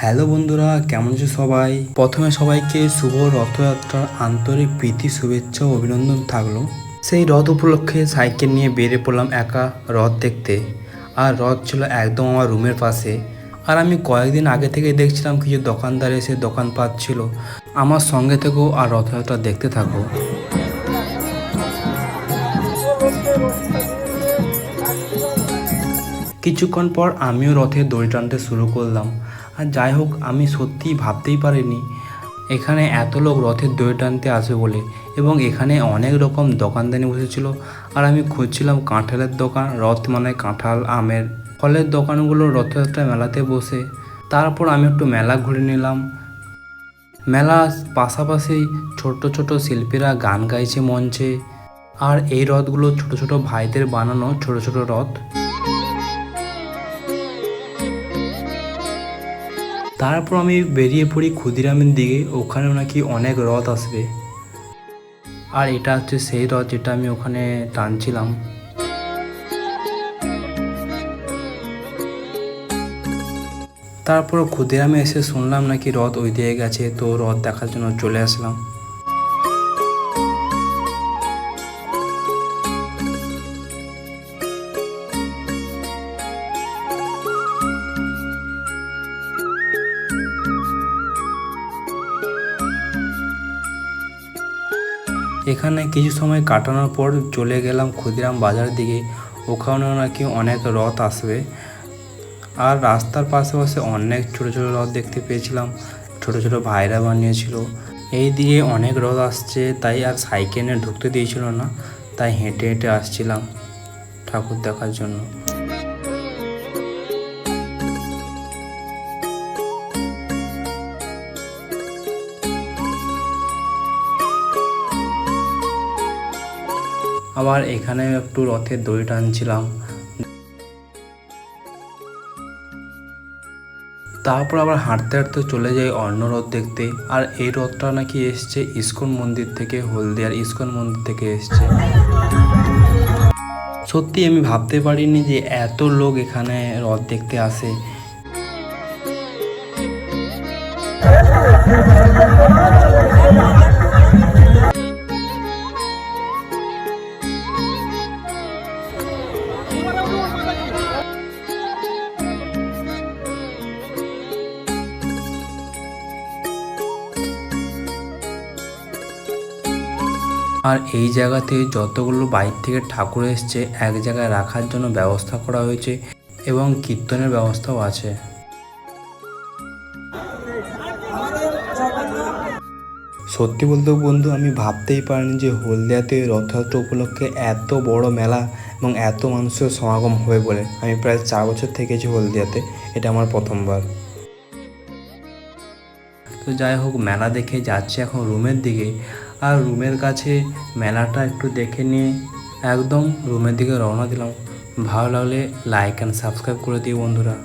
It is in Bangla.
হ্যালো বন্ধুরা, কেমন আছো সবাই? প্রথমে সবাইকে শুভ রথযাত্রার আন্তরিক প্রীতি শুভেচ্ছা ও অভিনন্দন থাকলো। সেই রথ উপলক্ষে সাইকেল নিয়ে বেরিয়ে পড়লাম একা রথ দেখতে। আর রথ ছিল একদম আমার রুমের পাশে। আর আমি কয়েকদিন আগে থেকে দেখছিলাম কিছু দোকানদার এসে দোকান পাচ্ছিল। আমার সঙ্গে থেকো আর রথযাত্রা দেখতে থাকো। কিছুক্ষণ পর আমিও রথে দড়ি টানতে শুরু করলাম। আর যাই হোক, আমি সত্যিই ভাবতেই পারিনি এখানে এত লোক রথের দড়ি টানতে আসবে বলে। এবং এখানে অনেক রকম দোকানদানি বসেছিল। আর আমি খুঁজছিলাম কাঁঠালের দোকান, রথ মানে কাঁঠাল আমের। ফলের দোকানগুলো রথযাত্রা মেলাতে বসে। তারপর আমি একটু মেলা ঘুরে নিলাম। মেলার পাশাপাশি ছোট ছোট শিল্পীরা গান গাইছে মঞ্চে। আর এই রথগুলো ছোট ছোট ভাইদের বানানো ছোট ছোট রথ। তারপর আমি বেরিয়ে পড়ি ক্ষুদিরামের দিকে। ওখানেও নাকি অনেক রথ আসবে। আর এটা হচ্ছে সেই রথ যেটা আমি ওখানে টানছিলাম। তারপর ক্ষুদিরামে এসে শুনলাম নাকি রথ ওই দিকে গেছে, তো রথ দেখার জন্য চলে আসলাম। এখানে কিছু সময় কাটানোর পর চলে গেলাম ক্ষুদিরাম বাজার দিকে। ওখানেও নাকি অনেক রথ আসবে। আর রাস্তার পাশে অনেক ছোট ছোট রথ দেখতে পেয়েছিলাম, ছোট ছোট ভাইরা বানিয়েছিল। এই দিকে অনেক রথ আসছে, তাই আর সাইকেলে ঢুকতে দিয়েছিল না, তাই হেঁটে হেঁটে আসছিলাম ঠাকুর দেখার জন্য। আবার এখানে একটু রথের দড়ি টানছিলাম। তারপর আবার হাঁটতে হাঁটতে চলে যাই অন্য রথ দেখতে। আর এই রথটা নাকি এসছে ইস্কন মন্দির থেকে, হলদিয়ার ইস্কন মন্দির থেকে এসছে। সত্যি আমি ভাবতে পারিনি যে এত লোক এখানে রথ দেখতে আসে। আর এই জায়গাতে যতগুলো বাইর থেকে ঠাকুর এসছে এক জায়গায় রাখার জন্য ব্যবস্থা করা হয়েছে এবং কীর্তনের ব্যবস্থাও আছে। সত্যি বলতে বন্ধু, আমি ভাবতেই পারিনি যে হলদিয়াতে রথযাত্রা উপলক্ষে এত বড় মেলা এবং এত মানুষের সমাগম হবে বলে। আমি প্রায় 4 বছর থেকেছি হলদিয়াতে, এটা আমার প্রথমবার। তো যাই হোক, মেলা দেখে যাচ্ছে এখন রুমের দিকে। আর রুমের কাছে মেলাটা একটু দেখে নিয়ে একদম রুমের দিকে রওনা দিলাম। ভালো লাগলে লাইক অ্যান্ড সাবস্ক্রাইব করে দিও বন্ধুরা।